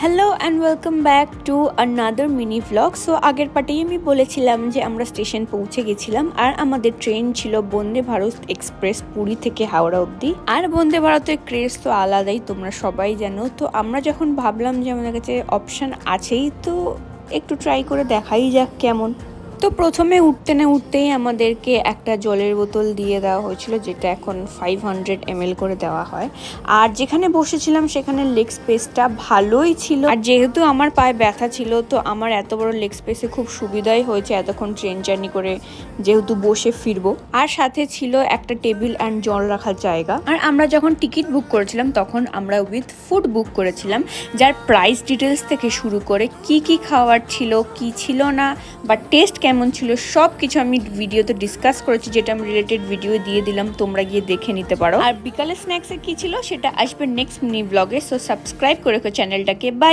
Hello and welcome back to another mini vlog. So আগের পার্টেই আমি বলেছিলাম যে আমরা স্টেশন পৌঁছে গেছিলাম আর আমাদের ট্রেন ছিল বন্দে ভারত এক্সপ্রেস পুরী থেকে হাওড়া অবধি। আর বন্দে ভারতের ক্রেজ তো আলাদাই, তোমরা সবাই জানো। তো আমরা যখন ভাবলাম যে আমাদের কাছে অপশান আছেই, তো একটু ট্রাই করে দেখাই যাক কেমন। তো প্রথমে উঠতে না উঠতেই আমাদেরকে একটা জলের বোতল দিয়ে দেওয়া হয়েছিল, যেটা এখন 500 ml করে দেওয়া হয়। আর যেখানে বসেছিলাম সেখানে লেগ স্পেসটা ভালোই ছিল, আর যেহেতু আমার পায়ে ব্যথা ছিল তো আমার এত বড় লেগ স্পেসে খুব সুবিধাই হয়েছে এতক্ষণ ট্রেন জার্নি করে, যেহেতু বসে ফিরবো। আর সাথে ছিল একটা টেবিল অ্যান্ড জল রাখার জায়গা। আর আমরা যখন টিকিট বুক করেছিলাম তখন আমরা উইথ ফুড বুক করেছিলাম, যার প্রাইস ডিটেলস থেকে শুরু করে কি কি খাওয়ার ছিল, কি ছিল না, বা টেস্ট কেমন ছিল, সব কিছু আমি ভিডিওতে ডিসকাস করেছি, যেটা আমি রিলেটেড ভিডিও দিয়ে দিলাম, তোমরা গিয়ে দেখে নিতে পারো। আর বিকালে স্ন্যাক্সে কি ছিল সেটা আসবে নেক্সট মিনি ব্লগে। সো সাবস্ক্রাইব করে রেখো চ্যানেলটাকে। বাই।